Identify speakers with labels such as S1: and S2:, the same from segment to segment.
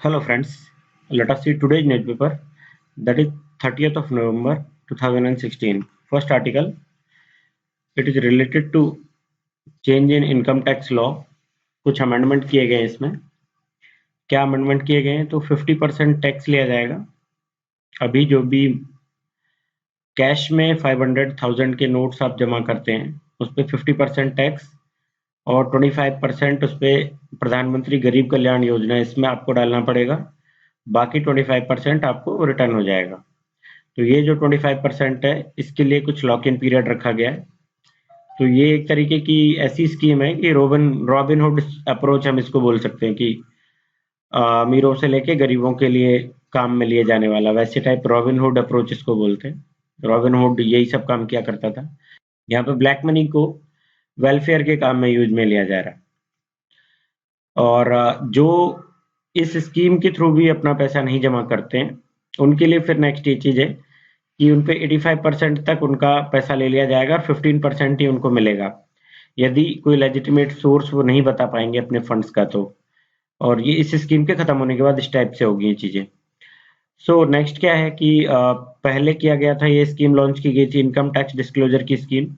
S1: Hello friends, let us see today's newspaper, that is 30th of November 2016. First article, it is related to change in income tax law. कुछ amendment किए गए हैं इसमें। क्या amendment किए गए हैं? तो 50% टैक्स लिया जाएगा। अभी जो भी कैश में 500,000 के नोट्स आप जमा करते हैं उस पर 50% टैक्स और 25% उस पर प्रधानमंत्री गरीब कल्याण योजना इसमें आपको डालना पड़ेगा। बाकी 25% आपको रिटर्न हो जाएगा। तो ये जो 25% है इसके लिए कुछ लॉक इन पीरियड रखा गया है। तो ये एक तरीके की ऐसी स्कीम है कि रॉबिनहुड अप्रोच हम इसको बोल सकते हैं कि अमीरों से लेके गरीबों के लिए काम में लिए जाने वाला वैसे टाइप रॉबिनहुड अप्रोच इसको बोलते हैं। रॉबिनहुड यही सब काम किया करता था। यहाँ पे ब्लैक मनी को वेलफेयर के काम में यूज में लिया जा रहा है। और जो इस स्कीम के थ्रू भी अपना पैसा नहीं जमा करते हैं उनके लिए फिर नेक्स्ट ये चीज है कि उन पे 85% तक उनका पैसा ले लिया जाएगा और 15% ही उनको मिलेगा यदि कोई लेजिटिमेट सोर्स वो नहीं बता पाएंगे अपने फंड्स का। तो और ये इस स्कीम के खत्म होने के बाद इस टाइप से होगी ये चीजें। सो नेक्स्ट क्या है कि पहले किया गया था, ये स्कीम लॉन्च की गई थी इनकम टैक्स डिस्क्लोजर की scheme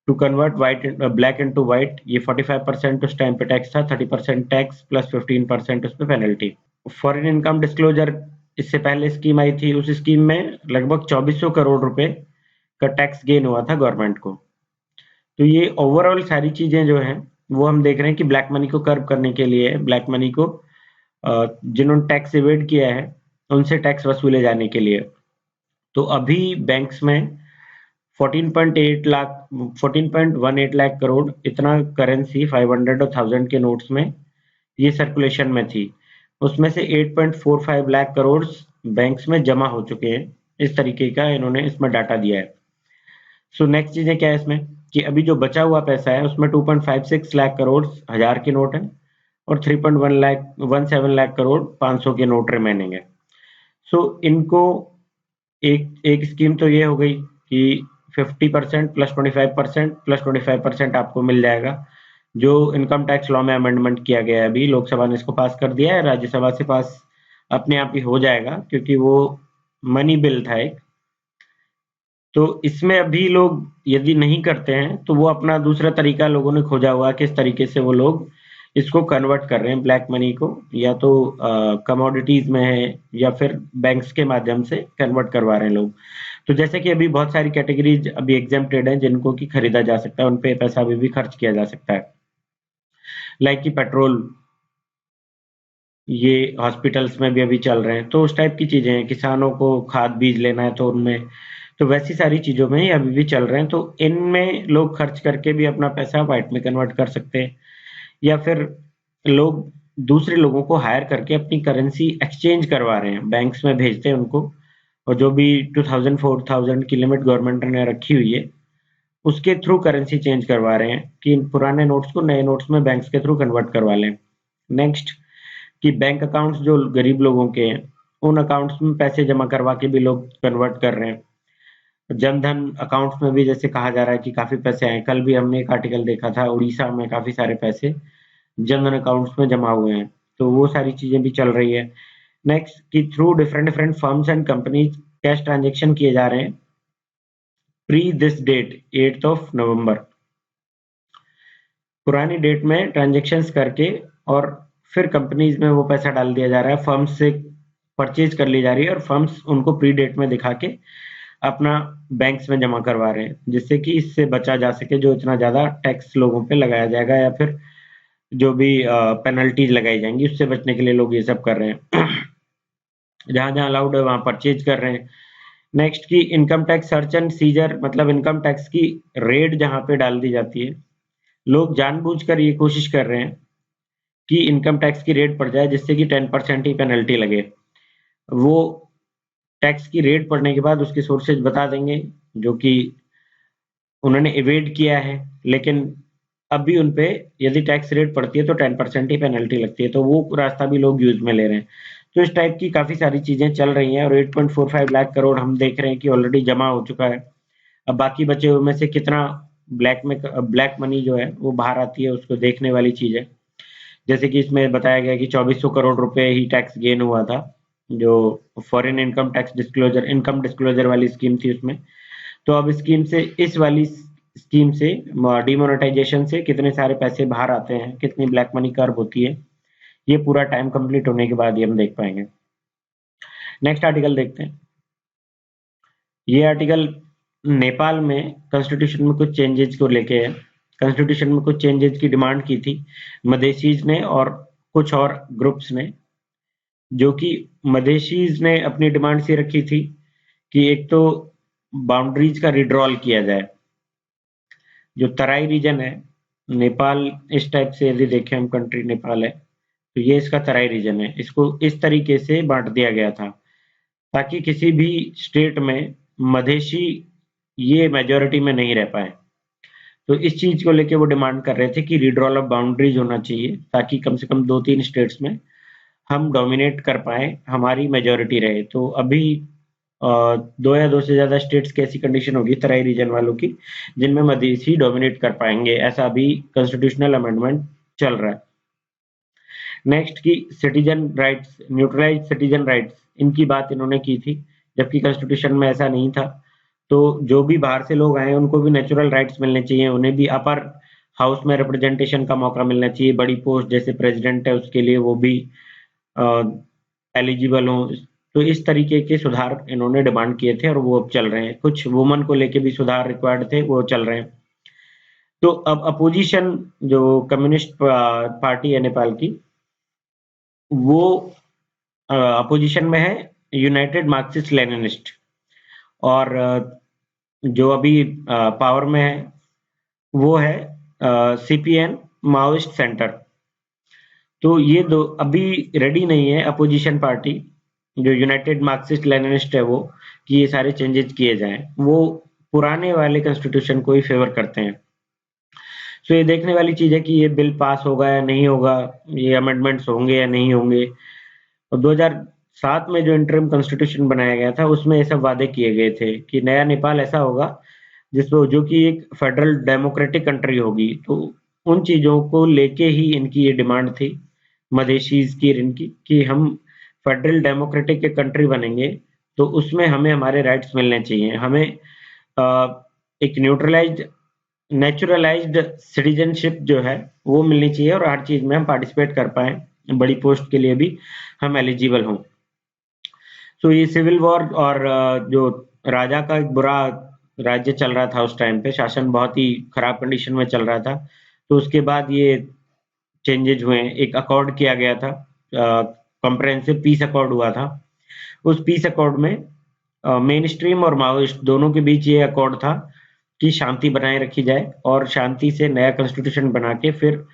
S1: to convert black into white. ये 45% उस टाइम पे टैक्स था, 30% टैक्स प्लस 15% उस पे पेनल्टी। फॉरेन इनकम डिस्क्लोजर इससे पहले स्कीम आई थी, उस स्कीम में लगभग 2400 करोड़ रुपए का टैक्स गेन हुआ था गवर्नमेंट को। तो ये ओवरऑल सारी चीजें जो हैं वो हम देख रहे हैं कि ब्लैक मनी को कर्ब करने के लिए, ब्लैक मनी को जिन्होंने टैक्स इवेड किया है उनसे टैक्स वसूले जाने के लिए। तो अभी बैंक्स में 14.18 लाख करोड़ इतना करेंसी 500 और 1000 के नोट्स में ये सर्कुलेशन में थी। उसमें से 8.45 लाख करोड़ बैंक्स में जमा हो चुके हैं। इस तरीके का इन्होंने इसमें डाटा दिया है। सो नेक्स्ट चीजें क्या है इसमें कि अभी जो बचा हुआ पैसा है उसमें 2.56 लाख करोड़ 1000 के नोट है और 3.17 लाख करोड़ 500 के नोट रिमेनिंग है। सो इनको एक स्कीम तो ये हो गई कि 50% प्लस 25% आपको मिल जाएगा। जो इनकम टैक्स लॉ में अमेंडमेंट किया गया है, अभी लोकसभा ने इसको पास कर दिया है, राज्यसभा से पास अपने आप ही हो जाएगा क्योंकि वो मनी बिल था एक। तो इसमें अभी लोग यदि नहीं करते हैं तो वो अपना दूसरा तरीका लोगों ने खोजा हुआ किस तरीके से वो लोग इसको कन्वर्ट कर रहे हैं ब्लैक मनी को, या तो कमोडिटीज में है या फिर बैंक्स के माध्यम से कन्वर्ट करवा रहे हैं लोग। तो जैसे कि अभी बहुत सारी कैटेगरीज अभी एग्जेम्प्टेड हैं जिनको कि खरीदा जा सकता है, उन पे पैसा अभी भी खर्च किया जा सकता है। लाइक कि पेट्रोल, ये हॉस्पिटल्स में भी अभी चल रहे हैं। तो उस टाइप की चीजें हैं, किसानों को खाद बीज लेना है तो उनमें, तो वैसी सारी चीजों में ये अभी भी चल रहे हैं। तो इनमें लोग खर्च करके भी अपना पैसा व्हाइट में कन्वर्ट कर सकते हैं, या फिर लोग दूसरे लोगों को हायर करके अपनी करेंसी एक्सचेंज करवा रहे हैं, बैंक्स में भेजते हैं उनको। और जो भी 2000-4000 की लिमिट गवर्नमेंट ने रखी हुई है उसके थ्रू करेंसी चेंज करवा रहे हैं कि इन पुराने नोट्स को नए नोट्स में बैंक्स के थ्रू कन्वर्ट करवा लें। नेक्स्ट कि बैंक अकाउंट्स जो गरीब लोगों के हैं उन अकाउंट्स में पैसे जमा करवा के भी लोग कन्वर्ट कर रहे हैं। जनधन अकाउंट्स में भी जैसे कहा जा रहा है कि काफी पैसे आए, कल भी हमने एक आर्टिकल देखा था उड़ीसा में काफी सारे पैसे जनधन अकाउंट्स में जमा हुए हैं। तो वो सारी चीजें भी चल रही है। नेक्स्ट कि through different different firms and companies cash transaction किए जा रहे हैं pre this date 8th of November. पुरानी डेट में ट्रांजेक्शन्स करके और फिर कंपनीज में वो पैसा डाल दिया जा रहा है, फर्म्स से परचेज कर ली जा रही है और फर्म्स उनको प्री डेट में दिखा के अपना बैंक्स में जमा करवा रहे हैं, जिससे कि इससे बचा जा सके जो इतना ज्यादा टैक्स लोगों पे लगाया जाएगा या फिर जो भी पेनल्टीज लगाई जाएंगी उससे बचने के लिए लोग ये सब कर रहे हैं। जहां जहां अलाउड है वहां परचेज कर रहे हैं। नेक्स्ट की income tax search and seizure, मतलब इनकम टैक्स की रेड जहां पे डाल दी जाती है, लोग जानबूझकर ये कोशिश कर रहे हैं कि इनकम टैक्स की रेट पड़ जाए जिससे कि 10% ही पेनल्टी लगे। वो टैक्स की रेट पड़ने के बाद उसके सोर्सेज बता देंगे जो कि उन्होंने इवेड किया है, लेकिन अब भी उन पे यदि टैक्स रेट पड़ती है तो 10% ही पेनल्टी लगती है। तो वो रास्ता भी लोग यूज में ले रहे हैं। तो इस टाइप की काफी सारी चीजें चल रही हैं और 8.45 लाख करोड़ हम देख रहे हैं कि ऑलरेडी जमा हो चुका है। अब बाकी बचे हुए में से कितना ब्लैक मनी जो है वो बाहर आती है उसको देखने वाली चीज है। जैसे कि इसमें बताया गया कि 2400 करोड़ रुपए ही टैक्स गेन हुआ था, जो फॉरेन इनकम डिस्क्लोजर वाली स्कीम थी उसमें। तो अब स्कीम से इस वाली स्कीम से डिमोनेटाइजेशन से कितने सारे पैसे बाहर आते हैं, कितनी ब्लैक मनी कर्व होती है, ये पूरा टाइम कंप्लीट होने के बाद ही हम देख पाएंगे। नेक्स्ट आर्टिकल देखते हैं। ये आर्टिकल नेपाल में कॉन्स्टिट्यूशन में कुछ चेंजेज को लेके है। कॉन्स्टिट्यूशन में कुछ चेंजेज की डिमांड की थी मधेसीज ने और कुछ और ग्रुप्स ने, जो कि मधेसीज ने अपनी डिमांड से रखी थी कि एक तो बाउंड्रीज का रिड्रॉल किया जाए। जो तराई रीजन है नेपाल, इस टाइप से यदि देखें हम, कंट्री नेपाल है तो ये इसका तराई रीजन है, इसको इस तरीके से बांट दिया गया था ताकि किसी भी स्टेट में मधेसी ये मेजोरिटी में नहीं रह पाए। तो इस चीज को लेके वो डिमांड कर रहे थे कि रिड्रॉल ऑफ बाउंड्रीज होना चाहिए ताकि कम से कम 2-3 स्टेट्स में हम डोमिनेट कर पाए, हमारी मेजोरिटी रहे। तो अभी 2 या 2 से ज्यादा स्टेट्स की ऐसी कंडीशन होगी तराई रीजन वालों की जिनमें मधेसी डोमिनेट कर पाएंगे, ऐसा अभी कॉन्स्टिट्यूशनल अमेंडमेंट चल रहा है। नेक्स्ट की citizen rights, neutralize citizen rights, इनकी बात इन्होंने की थी, जबकि कॉन्स्टिट्यूशन में ऐसा नहीं था। तो जो भी बाहर से लोग आए उनको भी नेचुरल राइट्स मिलने चाहिए, उन्हें भी अपर हाउस में रिप्रेजेंटेशन का मौका मिलना चाहिए, बड़ी पोस्ट जैसे प्रेसिडेंट है उसके लिए वो भी एलिजिबल हो। तो इस तरीके के सुधार इन्होंने डिमांड किए थे और वो अब चल रहे हैं। कुछ वुमन को लेके भी सुधार रिक्वायर्ड थे, वो चल रहे हैं। तो अब अपोजिशन जो कम्युनिस्ट पार्टी है नेपाल की, वो अपोजिशन में है यूनाइटेड मार्क्सिस्ट लेनिनिस्ट, और जो अभी पावर में है वो है सीपीएन माओइस्ट सेंटर। तो ये दो अभी रेडी नहीं है अपोजिशन पार्टी, जो यूनाइटेड मार्क्सिस्ट लेनिनिस्ट है वो, कि ये सारे चेंजेस किए जाएं। वो पुराने वाले कॉन्स्टिट्यूशन को ही फेवर करते हैं। तो ये देखने वाली चीज है कि ये बिल पास होगा या नहीं होगा, ये अमेंडमेंट्स होंगे या नहीं होंगे। और 2007 में जो इंटरिम कॉन्स्टिट्यूशन बनाया गया था उसमें ये सब वादे किए गए थे कि नया नेपाल ऐसा होगा जिसको, जो कि एक फेडरल डेमोक्रेटिक कंट्री होगी। तो उन चीजों को लेके ही इनकी ये डिमांड थी मधेसीज की, इनकी, कि हम फेडरल डेमोक्रेटिक के कंट्री बनेंगे तो उसमें हमें हमारे राइट्स मिलने चाहिए, हमें एक न्यूट्रलाइज्ड नेचुरलाइज्ड सिटीजनशिप जो है वो मिलनी चाहिए और हर चीज में हम पार्टिसिपेट कर पाए, बड़ी पोस्ट के लिए भी हम एलिजिबल हों। तो ये सिविल वॉर और जो राजा का एक बुरा राज्य चल रहा था उस टाइम पे, शासन बहुत ही खराब कंडीशन में चल रहा था, तो उसके बाद ये चेंजेज हुए। एक अकॉर्ड किया गया था, कॉम्प्रहेंसिव पीस अकॉर्ड हुआ था। उस पीस अकॉर्ड में मेन स्ट्रीम और माओइस्ट दोनों के बीच ये अकॉर्ड था कि शांति बनाए रखी जाए और शांति से नया कॉन्स्टिट्यूशन बना के फिर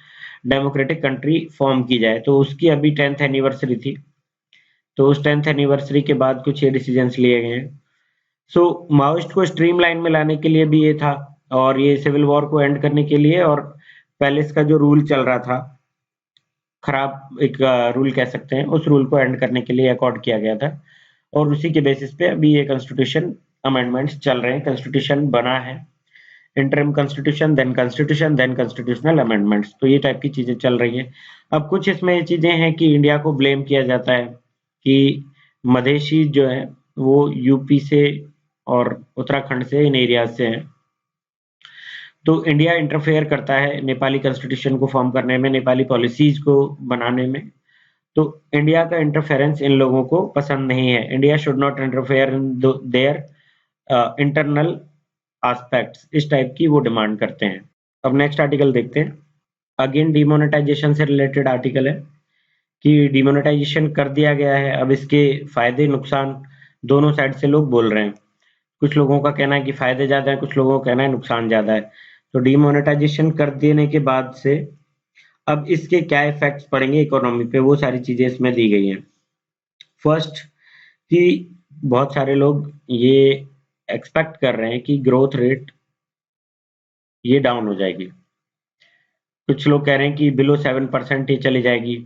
S1: डेमोक्रेटिक कंट्री फॉर्म की जाए। तो उसकी अभी 10th एनिवर्सरी थी, तो उस 10th एनिवर्सरी के बाद कुछ ये डिसीजंस लिए गए हैं। सो माओइस्ट को स्ट्रीमलाइन में लाने के लिए भी ये था, और ये सिविल वॉर को एंड करने के लिए, और पैलेस का जो रूल चल रहा था, खराब एक रूल कह सकते हैं, उस रूल को एंड करने के लिए अकॉर्ड किया गया था। और उसी के बेसिस पे अभी ये कॉन्स्टिट्यूशन अमेंडमेंट्स चल रहे हैं। कॉन्स्टिट्यूशन बना है, interim constitution, then constitutional amendments, तो ये टाइप की चीजें चल रही है। अब कुछ इसमें ये चीजें हैं कि इंडिया को ब्लेम किया जाता है कि मधेसी जो है वो यूपी से और उत्तराखंड से, इन एरियाज से हैं। तो इंडिया इंटरफेयर करता है नेपाली कॉन्स्टिट्यूशन को फॉर्म करने में, नेपाली पॉलिसीज को बनाने में। तो इंडिया का इंटरफेरेंस इन लोगों को पसंद नहीं है। India should not interfere in their internal aspects, इस टाइप की वो डिमांड करते हैं। अब नेक्स्ट आर्टिकल देखते हैं। अगेन डिमोनेटाइजेशन से रिलेटेड आर्टिकल है कि डिमोनेटाइजेशन कर दिया गया है, अब इसके फायदे नुकसान दोनों साइड से लोग बोल रहे हैं। कुछ लोगों का कहना है कि फायदे ज्यादा है, कुछ लोगों का कहना है नुकसान ज्यादा है। तो डिमोनेटाइजेशन कर देने के बाद से अब इसके क्या इफेक्ट्स पड़ेंगे इकोनॉमी पे, वो सारी चीजें इसमें दी गई हैं। फर्स्ट कि बहुत सारे लोग ये एक्सपेक्ट कर रहे हैं कि ग्रोथ रेट ये डाउन हो जाएगी। कुछ लोग कह रहे हैं कि बिलो 7% ही चली जाएगी,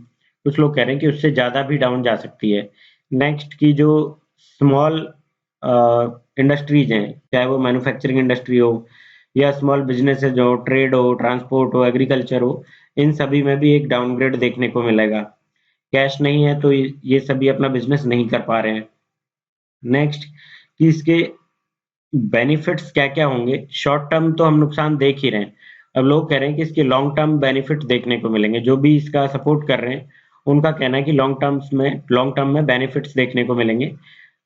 S1: कुछ लोग कह रहे हैं कि उससे ज्यादा भी डाउन जा सकती है। नेक्स्ट की जो स्मॉल इंडस्ट्रीज हैं, चाहे वो मैन्युफैक्चरिंग इंडस्ट्री हो या स्मॉल बिजनेस है, जो ट्रेड हो, ट्रांसपोर्ट हो, एग्रीकल्चर हो, इन सभी में भी एक डाउनग्रेड देखने को मिलेगा। कैश नहीं है तो ये सभी अपना बिजनेस नहीं कर पा रहे हैं। नेक्स्ट कि इसके बेनिफिट्स क्या-क्या होंगे। शॉर्ट टर्म तो हम नुकसान देख ही रहे हैं। अब लोग कह रहे हैं कि इसके लॉन्ग टर्म बेनिफिट देखने को मिलेंगे। जो भी इसका सपोर्ट कर रहे हैं, उनका कहना है कि लॉन्ग टर्म में बेनिफिट्स देखने को मिलेंगे।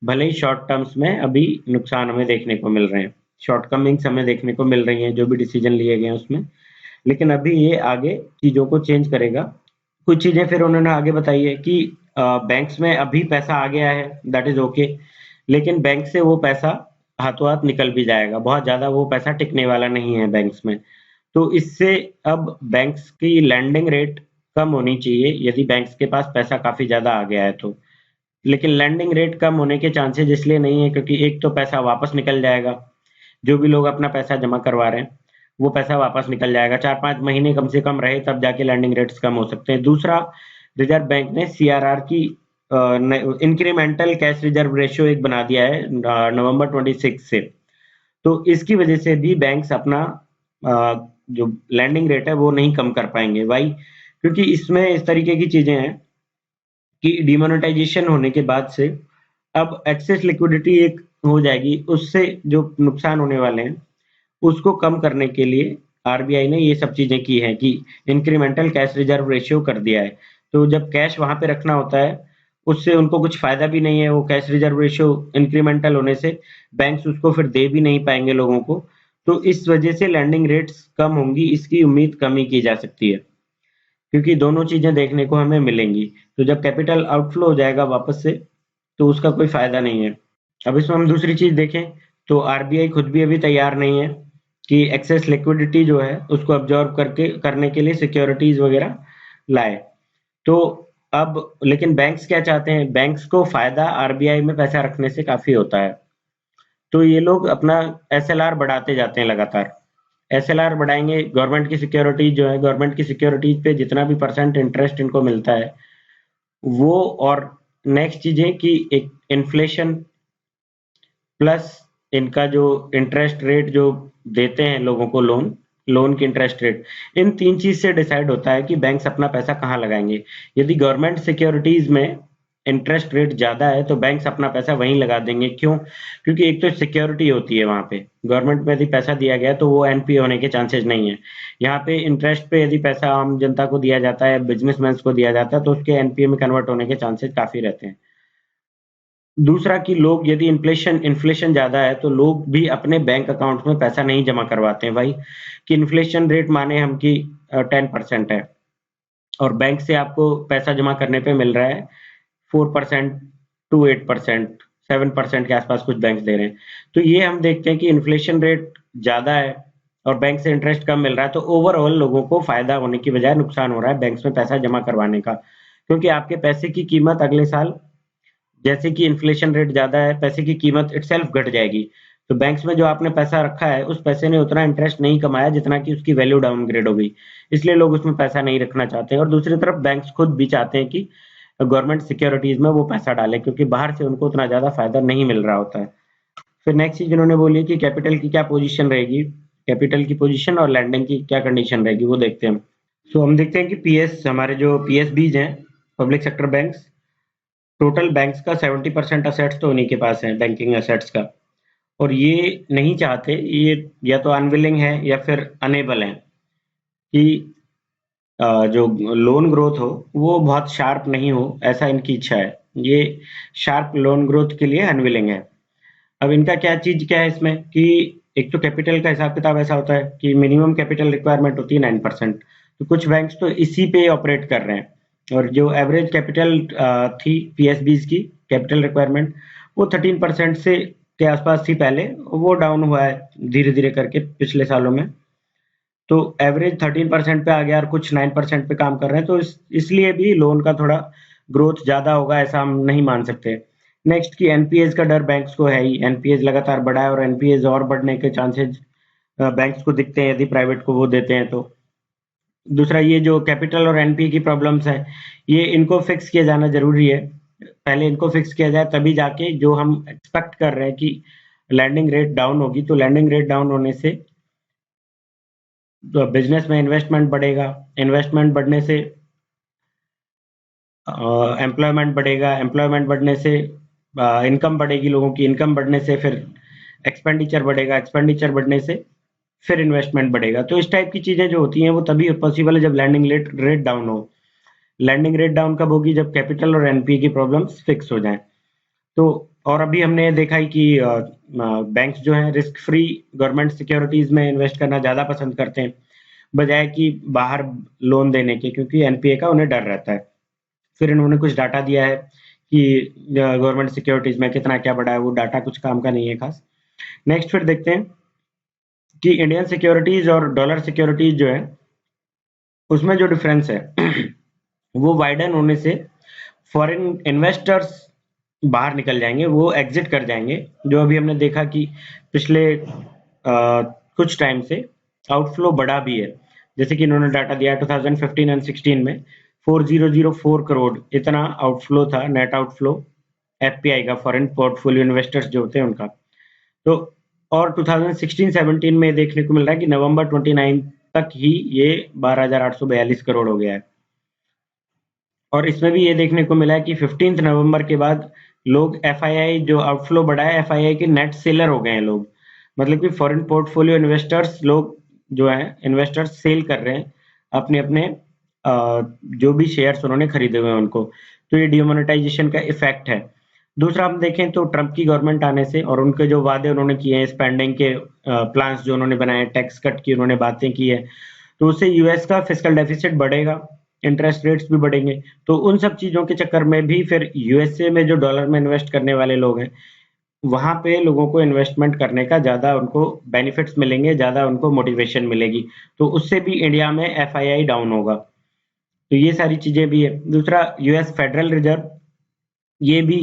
S1: भले ही शॉर्ट टर्म्स में अभी नुकसान हमें देखने को मिल रहे हैं, शॉर्टकमिंग्स हमें देखने को मिल रही हैं, जो भी डिसीजन लिए गए हैं उसमें। लेकिन अभी ये आगे चीज़ों को चेंज करेगा। कुछ चीज़ें फिर उन्होंने आगे बताई है कि बैंक्स में अभी पैसा आ गया है, दैट इज़ ओके, लेकिन बैंक से वो पैसा हाथों हाथ निकल भी जाएगा। बहुत ज़्यादा वो पैसा टिकने वाला नहीं है बैंक्स में। तो इससे अब बैंक्स की लैंडिंग रेट कम होनी चाहिए, यदि बैंक्स के पास पैसा काफ़ी ज़्यादा आ गया है तो। लेकिन लैंडिंग रेट कम होने के चांसेस इसलिए नहीं है क्योंकि एक तो पैसा वापस निकल जाएगा, जो भी लोग अपना पैसा जमा करवा रहे हैं, वो पैसा वापस निकल जाएगा। 4-5 महीने कम से कम रहे तब जाके लैंडिंग रेट्स कम हो सकते हैं। दूसरा, रिजर्व बैंक ने सीआरआर की इंक्रीमेंटल कैश रिजर्व रेशियो एक बना दिया है नवंबर 26 से। तो इसकी वजह से भी बैंक्स अपना जो लैंडिंग रेट है वो नहीं कम कर पाएंगे। वाई? क्योंकि इसमें इस तरीके की चीजें हैं कि डिमोनेटाइजेशन होने के बाद से अब एक्सेस लिक्विडिटी एक हो जाएगी, उससे जो नुकसान होने वाले हैं उसको कम करने के लिए आरबीआई ने ये सब चीजें की हैं कि इंक्रीमेंटल कैश रिजर्व रेशियो कर दिया है। तो जब कैश वहां पे रखना होता है, उससे उनको कुछ फायदा भी नहीं है। वो कैश रिजर्व रेशियो इंक्रीमेंटल होने से बैंक्स उसको फिर दे भी नहीं पाएंगे लोगों को। तो इस वजह से लैंडिंग रेट्स कम होंगी, इसकी उम्मीद कम ही की जा सकती है, क्योंकि दोनों चीजें देखने को हमें मिलेंगी। तो जब कैपिटल आउटफ्लो हो जाएगा वापस से, तो उसका कोई फायदा नहीं है। अब इसमें हम दूसरी चीज देखें तो आरबीआई खुद भी अभी तैयार नहीं है कि एक्सेस लिक्विडिटी जो है उसको अब्जॉर्ब करके करने के लिए सिक्योरिटीज वगैरह लाए। तो अब लेकिन बैंक्स क्या चाहते हैं, बैंक्स को फायदा आरबीआई में पैसा रखने से काफी होता है। तो ये लोग अपना एसएलआर बढ़ाते जाते हैं लगातार। एसएलआर बढ़ाएंगे, गवर्नमेंट की सिक्योरिटीज जो है, गवर्नमेंट की सिक्योरिटीज पे जितना भी परसेंट इंटरेस्ट इनको मिलता है वो, और नेक्स्ट चीज है कि एक इन्फ्लेशन प्लस इनका जो इंटरेस्ट रेट जो देते हैं लोगों को, लोन लोन की इंटरेस्ट रेट, इन तीन चीज से डिसाइड होता है कि बैंक्स अपना पैसा कहाँ लगाएंगे। यदि गवर्नमेंट सिक्योरिटीज में इंटरेस्ट रेट ज्यादा है तो बैंक्स अपना पैसा वहीं लगा देंगे। क्यों? क्योंकि एक तो सिक्योरिटी होती है वहां पे, गवर्नमेंट में यदि पैसा दिया गया तो वो एनपीए होने के चांसेस नहीं है। यहाँ पे इंटरेस्ट पे यदि पैसा आम जनता को दिया जाता है, बिजनेसमैन को दिया जाता है, तो उसके एनपीए में कन्वर्ट होने के चांसेस काफी रहते हैं। दूसरा कि लोग यदि इन्फ्लेशन इन्फ्लेशन ज़्यादा है तो लोग भी अपने बैंक अकाउंट में पैसा नहीं जमा करवाते हैं भाई। कि इन्फ्लेशन रेट माने हम कि 10% है और बैंक से आपको पैसा जमा करने पे मिल रहा है 4% टू 8%, 7% के आसपास कुछ बैंक दे रहे हैं। तो ये हम देखते हैं कि इन्फ्लेशन रेट ज़्यादा है और बैंक से इंटरेस्ट कम मिल रहा है, तो ओवरऑल लोगों को फायदा होने की बजाय नुकसान हो रहा है बैंक्स में पैसा जमा करवाने का। क्योंकि आपके पैसे की कीमत अगले साल, जैसे कि इन्फ्लेशन रेट ज़्यादा है, पैसे की कीमत इटसेल्फ घट जाएगी। तो बैंक्स में जो आपने पैसा रखा है, उस पैसे ने उतना इंटरेस्ट नहीं कमाया जितना कि उसकी वैल्यू डाउनग्रेड हो गई। इसलिए लोग उसमें पैसा नहीं रखना चाहते हैं। और दूसरी तरफ बैंक्स खुद भी चाहते हैं कि गवर्नमेंट सिक्योरिटीज में वो पैसा डालें, क्योंकि बाहर से उनको उतना ज़्यादा फायदा नहीं मिल रहा होता है। फिर नेक्स्ट चीज उन्होंने बोली है कि कैपिटल की क्या पोजीशन रहेगी, कैपिटल की पोजीशन और लैंडिंग की क्या कंडीशन रहेगी, वो देखते हैं हम। सो हम देखते हैं कि पीएस, हमारे जो पीएसबीज हैं, public sector banks, total banks का 70% असेट्स तो उन्हीं के पास है, बैंकिंग असेट्स का। और ये नहीं चाहते, ये या तो अनविलिंग है या फिर अनेबल है कि जो लोन ग्रोथ हो वो बहुत शार्प नहीं हो, ऐसा इनकी इच्छा है। ये शार्प लोन ग्रोथ के लिए अनविलिंग है। अब इनका क्या है इसमें कि एक तो कैपिटल का हिसाब किताब ऐसा होता है कि मिनिमम कैपिटल रिक्वायरमेंट होती है 9%। तो कुछ बैंक्स तो इसी पे ऑपरेट कर रहे हैं, और जो एवरेज कैपिटल थी पीएसबीज की कैपिटल रिक्वायरमेंट, वो 13% से के आसपास थी पहले, वो डाउन हुआ है धीरे धीरे करके पिछले सालों में। तो एवरेज 13% पे आ गया और कुछ 9% पे काम कर रहे हैं, तो इसलिए भी लोन का थोड़ा ग्रोथ ज्यादा होगा ऐसा हम नहीं मान सकते। नेक्स्ट की एनपीएस का डर बैंक्स को है ही, एनपीएस लगातार बढ़ा है और एनपीएस और बढ़ने के चांसेस बैंक्स को दिखते हैं यदि प्राइवेट को वो देते हैं तो। दूसरा, ये जो कैपिटल और एनपीए की प्रॉब्लम्स है, ये इनको फिक्स किया जाना जरूरी है। पहले इनको फिक्स किया जाए तभी जाके जो हम एक्सपेक्ट कर रहे हैं कि लैंडिंग रेट डाउन होगी, तो लैंडिंग रेट डाउन होने से तो बिजनेस में इन्वेस्टमेंट बढ़ेगा, इन्वेस्टमेंट बढ़ने से एम्प्लॉयमेंट बढ़ेगा, एम्प्लॉयमेंट बढ़ने से इनकम बढ़ेगी, लोगों की इनकम बढ़ने से फिर एक्सपेंडिचर बढ़ेगा, एक्सपेंडिचर बढ़ने से फिर इन्वेस्टमेंट बढ़ेगा। तो इस टाइप की चीजें जो होती हैं वो तभी पॉसिबल है जब लैंडिंग रेट रेट डाउन हो। लैंडिंग रेट डाउन कब होगी? जब कैपिटल और एनपीए की प्रॉब्लम्स फिक्स हो जाएं। तो और अभी हमने देखा है कि बैंक्स जो हैं रिस्क फ्री गवर्नमेंट सिक्योरिटीज में इन्वेस्ट करना ज्यादा पसंद करते हैं बजाय कि बाहर लोन देने के, क्योंकि एनपीए का उन्हें डर रहता है। फिर इन्होंने कुछ डाटा दिया है कि गवर्नमेंट सिक्योरिटीज में कितना क्या बढ़ा है, वो डाटा कुछ काम का नहीं है खास। नेक्स्ट फिर देखते हैं कि इंडियन सिक्योरिटीज और डॉलर सिक्योरिटीज जो है उसमें जो डिफरेंस है वो वाइडन होने से फॉरेन इन्वेस्टर्स बाहर निकल जाएंगे, वो एग्जिट कर जाएंगे। जो अभी हमने देखा कि पिछले कुछ टाइम से आउटफ्लो बढ़ा भी है, जैसे कि इन्होंने डाटा दिया 2015 एंड 16 में 4004 करोड़ इतना आउटफ्लो था, नेट आउटफ्लो एफपीआई का, फॉरेन पोर्टफोलियो इन्वेस्टर्स जो होते हैं उनका। तो और 2016-17 में देखने को मिल रहा है कि नवंबर 29 तक ही ये 12,842 करोड़ हो गया है। और इसमें भी ये देखने को मिला है कि 15 नवंबर के बाद लोग एफआईआई जो आउटफ्लो बढ़ा है, एफआईआई के नेट सेलर हो गए हैं लोग। मतलब कि फॉरेन पोर्टफोलियो इन्वेस्टर्स लोग जो है इन्वेस्टर्स सेल कर रहे हैं अपने अपने जो भी शेयर्स उन्होंने खरीदे हुए हैं उनको। तो ये डिमोनेटाइजेशन का इफेक्ट है। दूसरा हम देखें तो ट्रंप की गवर्नमेंट आने से और उनके जो वादे उन्होंने किए हैं, स्पेंडिंग के प्लान्स जो उन्होंने बनाए, टैक्स कट की उन्होंने बातें की है, तो उससे यूएस का फिस्कल डेफिसिट बढ़ेगा, इंटरेस्ट रेट्स भी बढ़ेंगे। तो उन सब चीजों के चक्कर में भी फिर यूएसए में जो डॉलर में इन्वेस्ट करने वाले लोग हैं वहां पे लोगों को इन्वेस्टमेंट करने का ज्यादा उनको बेनिफिट्स मिलेंगे, ज्यादा उनको मोटिवेशन मिलेगी। तो उससे भी इंडिया में एफआईआई डाउन होगा। तो ये सारी चीजें भी है। दूसरा यूएस फेडरल रिजर्व, ये भी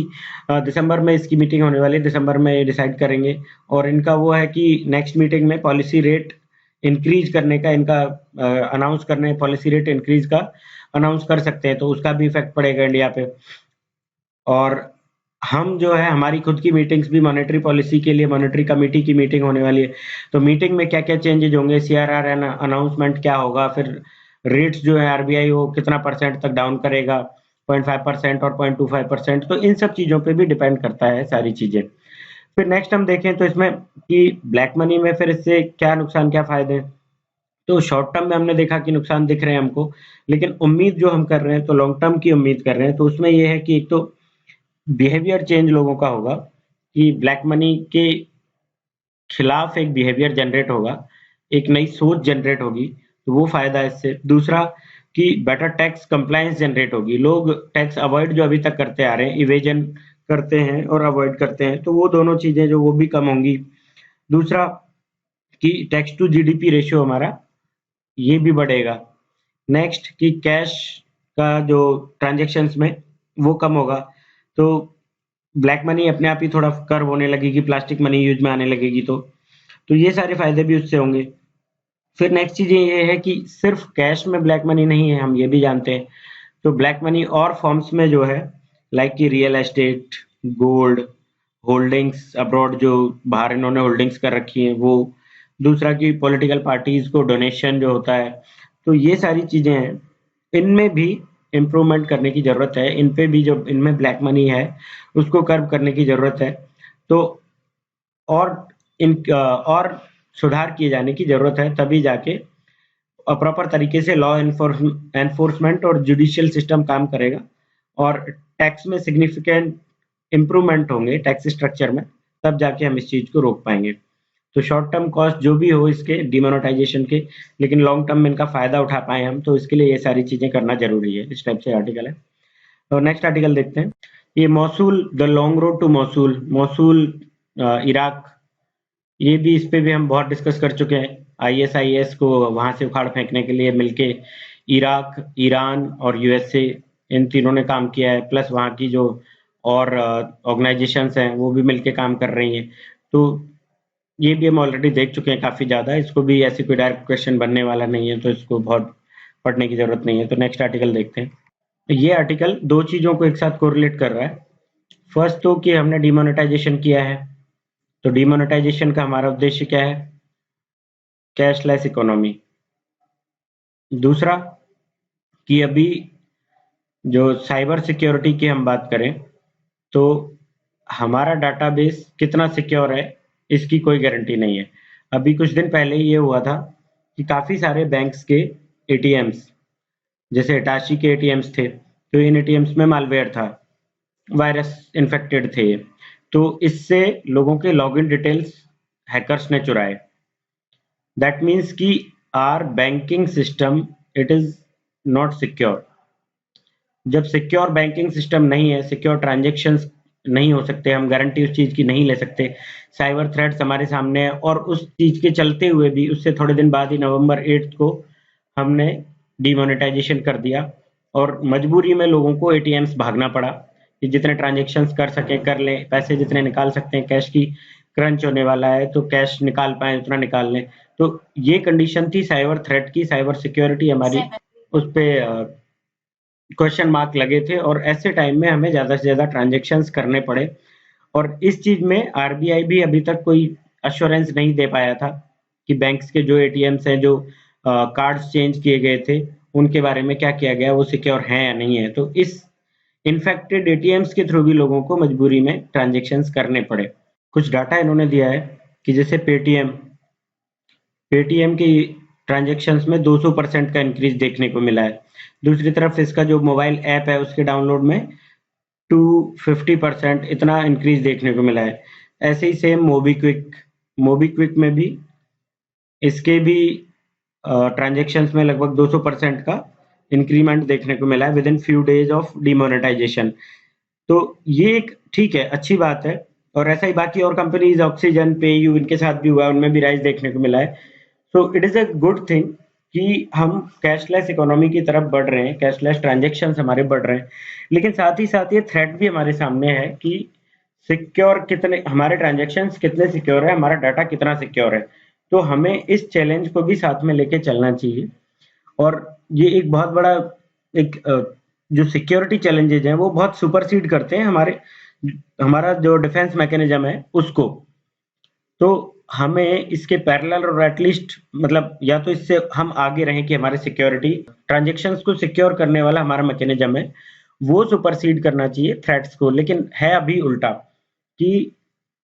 S1: दिसंबर में इसकी मीटिंग होने वाली है, दिसंबर में ये डिसाइड करेंगे। और इनका वो है कि नेक्स्ट मीटिंग में पॉलिसी रेट इंक्रीज करने का इनका अनाउंस करने, पॉलिसी रेट इंक्रीज का अनाउंस कर सकते हैं, तो उसका भी इफेक्ट पड़ेगा इंडिया पे। और हम जो है हमारी खुद की मीटिंग्स भी मॉनेटरी पॉलिसी के लिए मॉनेटरी कमेटी की मीटिंग होने वाली है। तो मीटिंग में क्या क्या चेंजेज होंगे, सीआरआर अनाउंसमेंट क्या होगा, फिर रेट्स जो है आरबीआई वो कितना परसेंट तक डाउन करेगा, 0.5% और 0.25%, तो इन सब चीजों पे भी डिपेंड करता है सारी चीजें। फिर नेक्स्ट हम देखें तो इसमें कि ब्लैक मनी में फिर इससे क्या नुकसान क्या फायदे हैं। तो शॉर्ट टर्म में हमने देखा कि नुकसान दिख रहे हैं हमको, लेकिन उम्मीद जो हम कर रहे हैं तो लॉन्ग टर्म की उम्मीद कर रहे हैं। तो उसमें ये है कि एक तो बिहेवियर चेंज लोगों का होगा कि ब्लैक मनी के खिलाफ एक बिहेवियर जनरेट होगा, एक नई सोच जनरेट होगी, तो वो फायदा है इससे। दूसरा कि बेटर टैक्स कंप्लायंस जनरेट होगी, लोग टैक्स अवॉइड जो अभी तक करते आ रहे हैं, इवेजन करते हैं और अवॉइड करते हैं, तो वो दोनों चीजें जो वो भी कम होंगी। दूसरा कि टैक्स टू जीडीपी रेशियो हमारा ये भी बढ़ेगा। नेक्स्ट कि कैश का जो ट्रांजेक्शन्स में वो कम होगा, तो ब्लैक मनी अपने आप ही थोड़ा कर्व होने लगेगी, प्लास्टिक मनी यूज में आने लगेगी। तो ये सारे फायदे भी उससे होंगे। फिर नेक्स्ट चीज ये है कि सिर्फ कैश में ब्लैक मनी नहीं है, हम ये भी जानते हैं। तो ब्लैक मनी और फॉर्म्स में जो है, लाइक कि real estate, gold, holdings abroad जो बाहर इन्होंने होल्डिंग्स कर रखी हैं वो, दूसरा कि पॉलिटिकल पार्टीज को डोनेशन जो होता है, तो ये सारी चीजें हैं। इनमें भी इम्प्रूवमेंट करने की जरूरत है, इन पे भी जो इनमें ब्लैक मनी है उसको कर्व करने की जरूरत है। तो और और सुधार किए जाने की जरूरत है, तभी जाके प्रॉपर तरीके से लॉ एनफोर्समेंट और जुडिशियल सिस्टम काम करेगा और टैक्स में सिग्निफिकेंट इम्प्रूवमेंट होंगे टैक्स स्ट्रक्चर में, तब जाके हम इस चीज को रोक पाएंगे। तो शॉर्ट टर्म कॉस्ट जो भी हो इसके डिमोनेटाइजेशन के, लेकिन लॉन्ग टर्म में इनका फायदा उठा पाए हम, तो इसके लिए ये सारी चीजें करना जरूरी है। इस टाइप से आर्टिकल है। तो नेक्स्ट आर्टिकल देखते हैं। ये Mosul, the long road to Mosul, Mosul Iraq, ये भी इस पे भी हम बहुत डिस्कस कर चुके हैं। आईएसआईएस को वहां से उखाड़ फेंकने के लिए मिलके इराक, ईरान और यूएसए, इन तीनों ने काम किया है, प्लस वहाँ की जो और ऑर्गेनाइजेशंस हैं वो भी मिलके काम कर रही हैं। तो ये भी हम ऑलरेडी देख चुके हैं काफी ज्यादा, इसको भी ऐसे कोई डायरेक्ट क्वेश्चन बनने वाला नहीं है, तो इसको बहुत पढ़ने की जरूरत नहीं है। तो नेक्स्ट आर्टिकल देखते हैं। ये आर्टिकल दो चीजों को एक साथ कोरिलेट कर रहा है। फर्स्ट तो कि हमने डिमोनेटाइजेशन किया है, तो डिमोनेटाइजेशन का हमारा उद्देश्य क्या है? Cashless economy. दूसरा कि अभी जो साइबर सिक्योरिटी की हम बात करें तो हमारा डाटाबेस कितना सिक्योर है इसकी कोई गारंटी नहीं है। अभी कुछ दिन पहले ये हुआ था कि काफ़ी सारे बैंक्स के एटीएम्स, जैसे हिटाची के एटीएम्स थे, तो इन एटीएम्स में मालवेयर था, वायरस इन्फेक्टेड थे। तो इससे लोगों के लॉगिन डिटेल्स हैकर्स ने चुराए। दैट मीन्स कि our banking system it is not secure. जब सिक्योर बैंकिंग सिस्टम नहीं है, सिक्योर ट्रांजैक्शंस नहीं हो सकते, हम गारंटी उस चीज़ की नहीं ले सकते, साइबर थ्रेट्स हमारे सामने है और उस चीज़ के चलते हुए भी उससे थोड़े दिन बाद ही नवंबर 8 को हमने डिमोनेटाइजेशन कर दिया और मजबूरी में लोगों को एटीएम्स भागना पड़ा कि जितने ट्रांजैक्शंस कर सकें कर लें, पैसे जितने निकाल सकते हैं, कैश की क्रंच होने वाला है तो कैश निकाल पाएँ उतना निकाल लें। तो ये कंडीशन थी साइबर थ्रेट की, साइबर सिक्योरिटी हमारी उस पे क्वेश्चन मार्क लगे थे और ऐसे टाइम में हमें ज़्यादा से ज़्यादा ट्रांजैक्शंस करने पड़े। और इस चीज़ में आरबीआई भी अभी तक कोई अश्योरेंस नहीं दे पाया था कि बैंक्स के जो एटीएम्स हैं, जो कार्ड्स चेंज किए गए थे, उनके बारे में क्या किया गया, वो सिक्योर हैं या नहीं है। तो इस इन्फेक्टेड एटीएम्स के थ्रू भी लोगों को मजबूरी में ट्रांजैक्शंस करने पड़े। कुछ डाटा इन्होंने दिया है कि जैसे पेटीएम पेटीएम की ट्रांजैक्शंस में 200% का इंक्रीज देखने को मिला है। दूसरी तरफ इसका जो मोबाइल ऐप है उसके डाउनलोड में 250% इतना इंक्रीज देखने को मिला है। ऐसे ही सेम मोबीक्विक में भी इसके भी ट्रांजैक्शंस में लगभग 200% का इंक्रीमेंट देखने को मिला है with in few days of demonetisation. तो ये एक ठीक है, अच्छी बात है। और ऐसा ही बाकी और कंपनीज, ऑक्सीजन, पेयू, इनके साथ भी हुआ, उनमें भी राइज देखने को मिला है। So it is a good thing कि हम कैशलेस इकोनॉमी की तरफ बढ़ रहे हैं, कैशलेस ट्रांजैक्शंस हमारे बढ़ रहे हैं। लेकिन साथ ही साथ ये थ्रेट भी हमारे सामने है कि सिक्योर कितने हमारे ट्रांजैक्शंस कितने सिक्योर है, हमारा डाटा कितना सिक्योर है। तो हमें इस चैलेंज को भी साथ में लेके चलना चाहिए। और ये एक बहुत बड़ा एक जो सिक्योरिटी चैलेंजेज हैं वो बहुत सुपरसीड करते हैं हमारा जो डिफेंस मैकेनिज्म है उसको। तो हमें इसके पैरेलल और एटलीस्ट मतलब या तो इससे हम आगे रहें कि हमारे सिक्योरिटी ट्रांजैक्शंस को सिक्योर करने वाला हमारा मैकेनिज्म है वो सुपरसीड करना चाहिए थ्रेट्स को। लेकिन है अभी उल्टा कि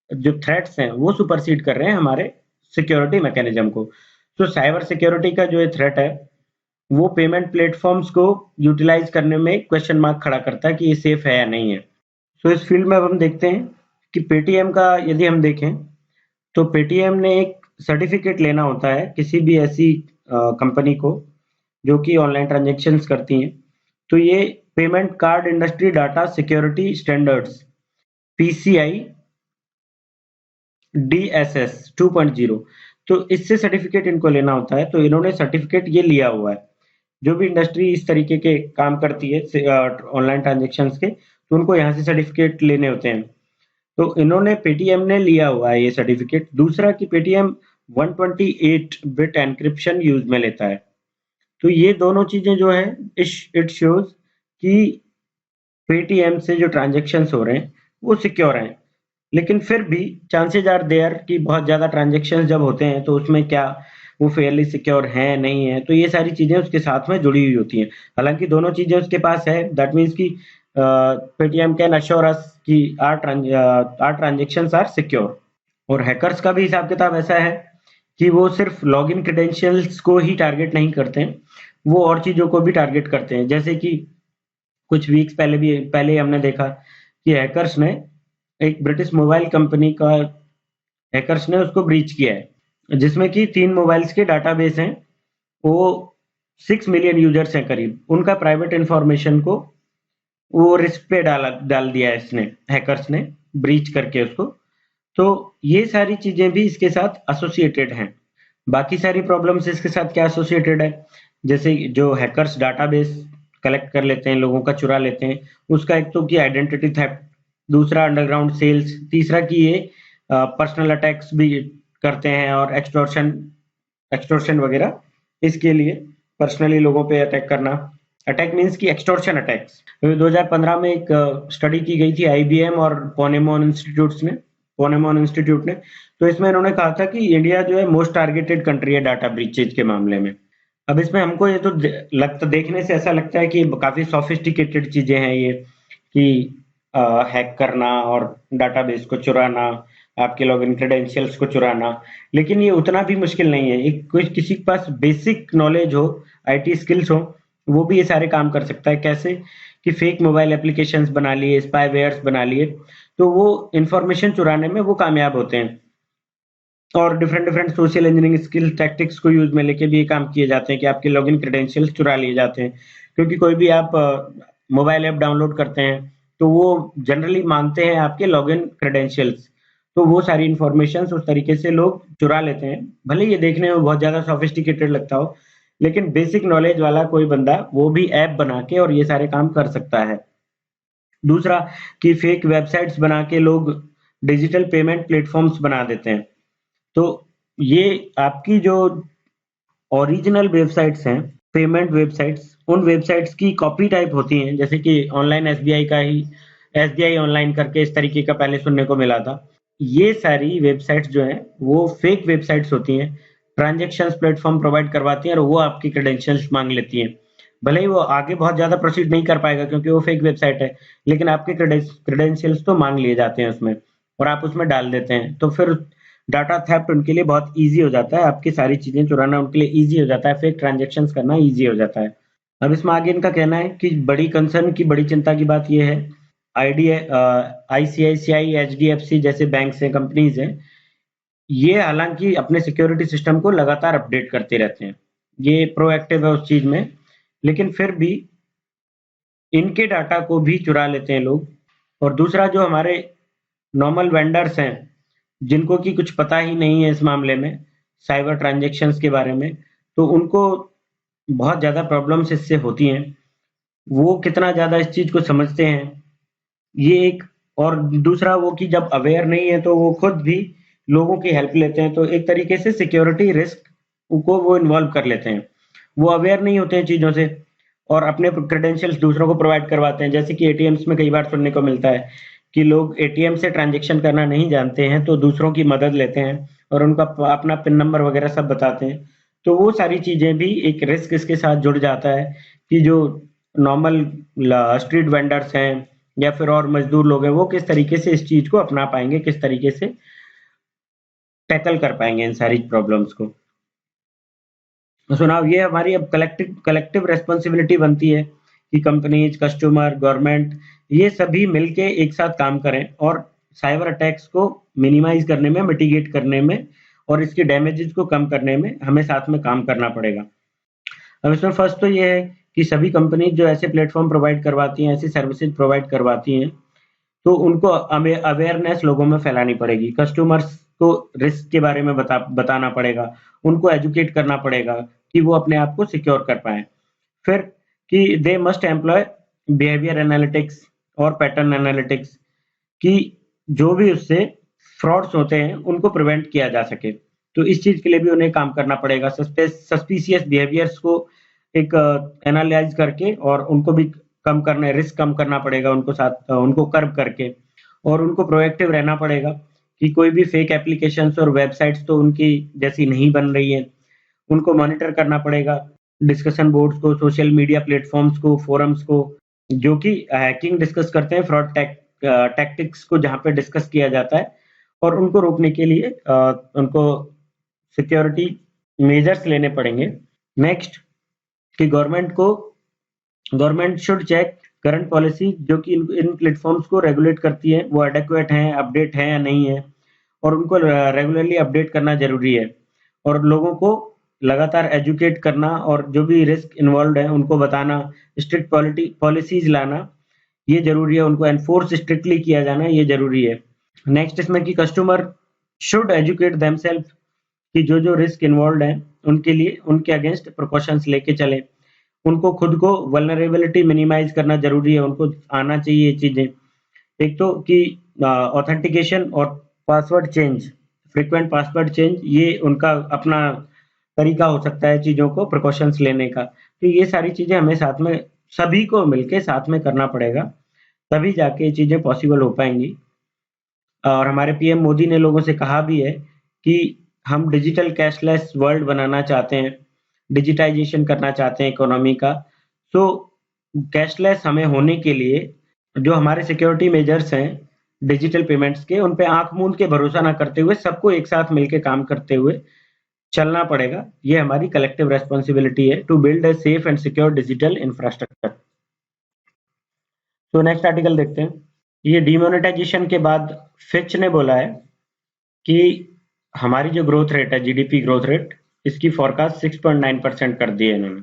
S1: जो थ्रेट्स हैं वो सुपरसीड कर रहे हैं हमारे सिक्योरिटी मैकेनिज्म को। तो साइबर सिक्योरिटी का जो ये थ्रेट है वो पेमेंट प्लेटफॉर्म्स को यूटिलाइज करने में क्वेश्चन मार्क खड़ा करता है कि ये सेफ है या नहीं है। सो इस फील्ड में अब हम देखते हैं कि पेटीएम का यदि हम देखें तो पेटीएम ने एक सर्टिफिकेट लेना होता है किसी भी ऐसी कंपनी को जो कि ऑनलाइन ट्रांजैक्शंस करती हैं। तो ये payment card industry data security standards PCI DSS 2.0, तो इससे सर्टिफिकेट इनको लेना होता है। तो इन्होंने सर्टिफिकेट ये लिया हुआ है। जो भी इंडस्ट्री इस तरीके के काम करती है ऑनलाइन ट्रांजैक्शंस के, तो उनको यहाँ से सर्टिफिकेट लेने होते हैं। तो इन्होंने पेटीएम ने लिया हुआ है ये सर्टिफिकेट। दूसरा कि पेटीएम 128 बिट एन्क्रिप्शन यूज में लेता है। तो ये दोनों चीजें जो है इट शोज कि पेटीएम से जो ट्रांजैक्शंस हो रहे हैं वो सिक्योर हैं। लेकिन फिर भी चांसेज आर देयर कि बहुत ज़्यादा ट्रांजैक्शंस जब होते हैं तो उसमें क्या वो फेयरली सिक्योर हैं नहीं है, तो ये सारी चीज़ें उसके साथ में जुड़ी हुई होती हैं। हालांकि दोनों चीज़ें उसके पास है, दैट मीन्स कि पेटीएम कैन अश्योर अस कि आर ट्रांजैक्शंस आर सिक्योर। और हैकर्स का भी हिसाब किताब ऐसा है कि वो सिर्फ लॉगिन क्रेडेंशियल्स को ही टारगेट नहीं करते हैं, वो और चीज़ों को भी टारगेट करते हैं। जैसे कि कुछ वीक्स पहले हमने देखा कि एक ब्रिटिश मोबाइल कंपनी का हैकर्स ने उसको ब्रीच किया है जिसमें कि 3 मोबाइल्स के डाटाबेस हैं। वो 6 मिलियन यूजर्स हैं करीब, उनका प्राइवेट इंफॉर्मेशन को वो रिस्क पे डाल दिया है इसने, हैकर्स ने ब्रीच करके उसको। तो ये सारी चीजें भी इसके साथ एसोसिएटेड हैं। बाकी सारी प्रॉब्लम्स इसके साथ क्या एसोसिएटेड है, जैसे जो हैकर्स डाटाबेस कलेक्ट कर लेते हैं, लोगों का चुरा लेते हैं, उसका एक तो कि आइडेंटिटी थेफ्ट, दूसरा अंडरग्राउंड सेल्स, तीसरा कि ये पर्सनल अटैक्स भी करते हैं और एक्सटॉर्शन वगैरह, इसके लिए पर्सनली लोगों पे अटैक करना। अटैक मीन्स की एक्सटॉर्शन अटैक्स। 2015 में एक स्टडी की गई थी आईबीएम और पोनेमॉन इंस्टीट्यूट ने। तो इसमें इन्होंने कहा था कि इंडिया जो है मोस्ट टारगेटेड कंट्री है डाटा ब्रीचेज के मामले में। अब इसमें हमको ये तो देखने से ऐसा लगता है कि काफी सोफिस्टिकेटेड चीजें हैं ये, कि हैक करना और डाटाबेस को चुराना, आपके लॉगिन क्रेडेंशियल्स को चुराना। लेकिन ये उतना भी मुश्किल नहीं है। एक कोई किसी के पास बेसिक नॉलेज हो, आईटी स्किल्स हो, वो भी ये सारे काम कर सकता है। कैसे? कि फेक मोबाइल एप्लीकेशंस बना लिए, स्पाईवेयर्स बना लिए, तो वो इंफॉर्मेशन चुराने में वो कामयाब होते हैं। और different different social engineering skill tactics को यूज में लेके भी ये काम किए जाते हैं कि आपके लॉगिन क्रेडेंशियल्स चुरा लिए जाते हैं। क्योंकि कोई भी आप मोबाइल ऐप डाउनलोड करते हैं, तो वो जनरली मांगते हैं आपके लॉगिन क्रेडेंशियल्स। तो वो सारी इंफॉर्मेशन उस तरीके से लोग चुरा लेते हैं। भले ये देखने में बहुत ज्यादा सोफिस्टिकेटेड लगता हो, लेकिन बेसिक नॉलेज वाला कोई बंदा वो भी ऐप बना के और ये सारे काम कर सकता है। दूसरा, कि फेक वेबसाइट्स बना के लोग डिजिटल पेमेंट प्लेटफॉर्म्स बना देते हैं। तो ये आपकी जो ओरिजिनल वेबसाइट्स हैं, पेमेंट वेबसाइट्स, उन वेबसाइट्स की कॉपी टाइप होती हैं। जैसे कि ऑनलाइन एसबीआई का ही एसबीआई ऑनलाइन करके इस तरीके का पहले सुनने को मिला था। ये सारी वेबसाइट्स जो हैं वो फेक वेबसाइट्स होती हैं। ट्रांजैक्शंस प्लेटफॉर्म प्रोवाइड करवाती हैं और वो आपकी क्रेडेंशियल्स मांग लेती हैं। भले ही वो आगे बहुत ज्यादा प्रोसीड नहीं कर पाएगा क्योंकि वो फेक वेबसाइट है, लेकिन आपके क्रेडेंशियल्स तो मांग लिए जाते हैं उसमें, और आप उसमें डाल देते हैं। तो फिर डाटा थेफ्ट उनके लिए बहुत ईज़ी हो जाता है, आपकी सारी चीज़ें चुराना उनके लिए ईज़ी हो जाता है, फेक ट्रांज़ैक्शंस करना ईज़ी हो जाता है। अब इसमें आगे इनका कहना है कि बड़ी कंसर्न की बड़ी चिंता की बात ये है, आईसीआईसीआई, एचडीएफसी जैसे बैंक्स हैं, कंपनीज़ हैं, ये हालाँकि अपने सिक्योरिटी सिस्टम को लगातार अपडेट करते रहते हैं। ये प्रोएक्टिव है उस चीज़ में, लेकिन फिर भी इनके डाटा को भी चुरा लेते हैं लोग। और दूसरा, जो हमारे नॉर्मल वेंडर्स हैं, जिनको कि कुछ पता ही नहीं है इस मामले में, साइबर ट्रांजैक्शंस के बारे में, तो उनको बहुत ज़्यादा प्रॉब्लम्स इससे होती हैं। वो कितना ज़्यादा इस चीज़ को समझते हैं, ये एक। और दूसरा वो कि जब अवेयर नहीं है तो वो खुद भी लोगों की हेल्प लेते हैं, तो एक तरीके से सिक्योरिटी रिस्क को वो इन्वॉल्व कर लेते हैं। वो अवेयर नहीं होते हैं चीज़ों से और अपने क्रेडेंशियल्स दूसरों को प्रोवाइड करवाते हैं। जैसे कि एटीएम्स में कई बार सुनने को मिलता है कि लोग एटीएम से ट्रांजैक्शन करना नहीं जानते हैं, तो दूसरों की मदद लेते हैं और उनका अपना पिन नंबर वगैरह सब बताते हैं। तो वो सारी चीज़ें भी एक रिस्क इसके साथ जुड़ जाता है कि जो नॉर्मल स्ट्रीट वेंडर्स हैं या फिर और मजदूर लोग हैं, वो किस तरीके से इस चीज़ को अपना पाएँगे, किस तरीके से टैकल कर पाएँगे इन सारी प्रॉब्लम्स को। तो सुनाओ, ये हमारी अब कलेक्टिव कलेक्टिव रिस्पॉन्सिबिलिटी बनती है कि कंपनीज, कस्टमर, गवर्नमेंट, ये सभी मिलके एक साथ काम करें और साइबर अटैक्स को मिनिमाइज करने में, मिटिगेट करने में और इसके डैमेजेस को कम करने में हमें साथ में काम करना पड़ेगा। अब इसमें फर्स्ट तो ये है कि सभी कंपनी जो ऐसे प्लेटफॉर्म प्रोवाइड करवाती हैं, ऐसी सर्विसेज प्रोवाइड करवाती हैं, तो उनको अवेयरनेस लोगों में फैलानी पड़ेगी। कस्टमर्स को रिस्क के बारे में बताना पड़ेगा, उनको एजुकेट करना पड़ेगा कि वो अपने आप को सिक्योर कर पाएँ। फिर कि they must employ behaviour analytics और पैटर्न एनालिटिक्स, कि जो भी उससे फ्रॉड्स होते हैं उनको प्रिवेंट किया जा सके। तो इस चीज़ के लिए भी उन्हें काम करना पड़ेगा। सस्पिशियस बिहेवियर्स को एक एनालाइज़ करके और उनको भी कम करना, रिस्क कम करना पड़ेगा उनको, साथ उनको कर्ब करके। और उनको प्रोएक्टिव रहना पड़ेगा कि कोई भी फेक एप्लीकेशंस और वेबसाइट्स तो उनकी जैसी नहीं बन रही हैं, उनको मॉनिटर करना पड़ेगा। डिस्कशन बोर्ड्स को, सोशल मीडिया प्लेटफॉर्म्स को, फोरम्स को, जो कि हैकिंग डिस्कस करते हैं, फ्रॉड टैक्टिक्स को जहाँ पे डिस्कस किया जाता है, और उनको रोकने के लिए उनको सिक्योरिटी मेजर्स लेने पड़ेंगे। नेक्स्ट, कि government should check current policy जो कि इन प्लेटफॉर्म्स को रेगुलेट करती है, वो एडेक्वेट हैं, अपडेट हैं या नहीं है, और उनको रेगुलरली अपडेट करना जरूरी है। और लोगों को लगातार एजुकेट करना और जो भी रिस्क इन्वॉल्व है उनको बताना, स्ट्रिक्ट पॉलिसीज लाना, ये जरूरी है। उनको एनफोर्स स्ट्रिक्टली किया जाना, ये जरूरी है। नेक्स्ट इसमें कि कस्टमर शुड एजुकेट देमसेल्फ, कि जो रिस्क इन्वॉल्व है उनके लिए, उनके अगेंस्ट प्रिकॉशंस लेके चलें। उनको खुद को वल्नरेबिलिटी मिनिमाइज करना जरूरी है, उनको आना चाहिए ये चीजें। एक तो कि ऑथेंटिकेशन और password change, frequent password change, ये उनका अपना तरीका हो सकता है चीज़ों को प्रिकॉशंस लेने का। तो ये सारी चीज़ें हमें साथ में, सभी को मिलके साथ में करना पड़ेगा, तभी जाके ये चीज़ें पॉसिबल हो पाएंगी। और हमारे पीएम मोदी ने लोगों से कहा भी है कि हम डिजिटल कैशलेस वर्ल्ड बनाना चाहते हैं। डिजिटाइजेशन करना चाहते हैं इकोनॉमी का। सो कैशलेस हमें होने के लिए जो हमारे सिक्योरिटी मेजर्स हैं डिजिटल पेमेंट्स के, उन पे आंख मूंद के भरोसा ना करते हुए सबको एक साथ मिलकर काम करते हुए चलना पड़ेगा। ये हमारी कलेक्टिव रेस्पॉन्सिबिलिटी है to build a safe and secure digital infrastructure. तो नेक्स्ट आर्टिकल देखते हैं। ये डिमोनेटाइजेशन के बाद फिच ने बोला है कि हमारी जो ग्रोथ रेट है, जीडीपी ग्रोथ रेट, इसकी फोरकास्ट 6.9% कर दी है इन्होंने।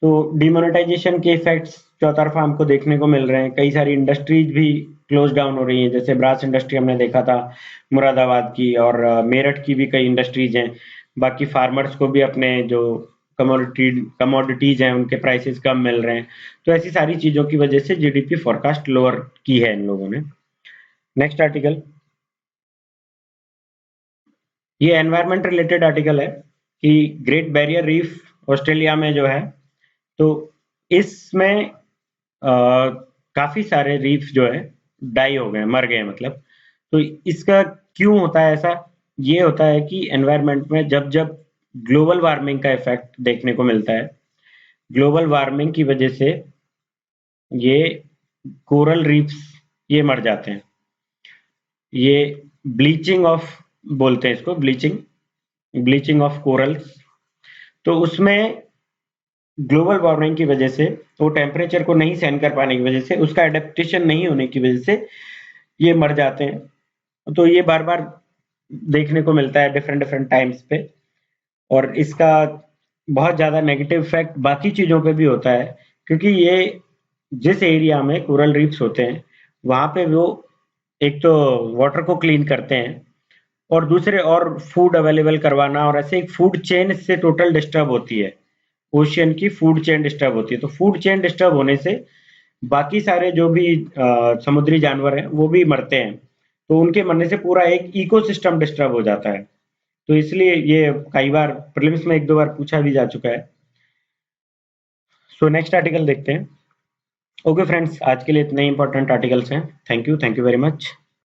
S1: तो डिमोनेटाइजेशन के इफेक्ट्स चौतरफा हमको देखने को मिल रहे हैं। कई सारी इंडस्ट्रीज भी क्लोज डाउन हो रही हैं, जैसे ब्रास इंडस्ट्री हमने देखा था मुरादाबाद की, और मेरठ की भी कई इंडस्ट्रीज हैं। बाकी फार्मर्स को भी अपने जो कमोडिटीज हैं उनके प्राइसेस कम मिल रहे हैं। तो ऐसी सारी चीजों की वजह से जीडीपी फोरकास्ट लोअर की है इन लोगों ने। नेक्स्ट आर्टिकल, ये एनवायरमेंट रिलेटेड आर्टिकल है कि ग्रेट बैरियर रीफ ऑस्ट्रेलिया में जो है, तो इसमें काफी सारे रीफ जो है डाई हो गए, मर गए मतलब। तो इसका क्यों होता है ऐसा? ये होता है कि एनवायरनमेंट में जब जब ग्लोबल वार्मिंग का इफेक्ट देखने को मिलता है, ग्लोबल वार्मिंग की वजह से ये कोरल रीफ्स ये मर जाते हैं। ये ब्लीचिंग ऑफ बोलते हैं इसको, ब्लीचिंग ऑफ कोरल्स। तो उसमें ग्लोबल वार्मिंग की वजह से, वो टेम्परेचर को नहीं सहन कर पाने की वजह से, उसका एडेप्टेशन नहीं होने की वजह से ये मर जाते हैं। तो ये बार बार देखने को मिलता है डिफरेंट डिफरेंट टाइम्स पे, और इसका बहुत ज़्यादा नेगेटिव इफेक्ट बाकी चीज़ों पे भी होता है, क्योंकि ये जिस एरिया में कोरल रीफ्स होते हैं वहाँ पे वो एक तो वाटर को क्लीन करते हैं, और दूसरे और फूड अवेलेबल करवाना, और ऐसे एक फूड चेन इससे टोटल डिस्टर्ब होती है। ओशियन की फूड चेन डिस्टर्ब होती है। तो फूड चेन डिस्टर्ब होने से बाकी सारे जो भी समुद्री जानवर हैं वो भी मरते हैं। तो उनके मरने से पूरा एक इकोसिस्टम डिस्टर्ब हो जाता है। तो इसलिए ये कई बार प्रीलिम्स में एक दो बार पूछा भी जा चुका है। सो नेक्स्ट आर्टिकल देखते हैं। ओके फ्रेंड्स, आज के लिए इतने इंपॉर्टेंट आर्टिकल्स हैं। Thank you very much.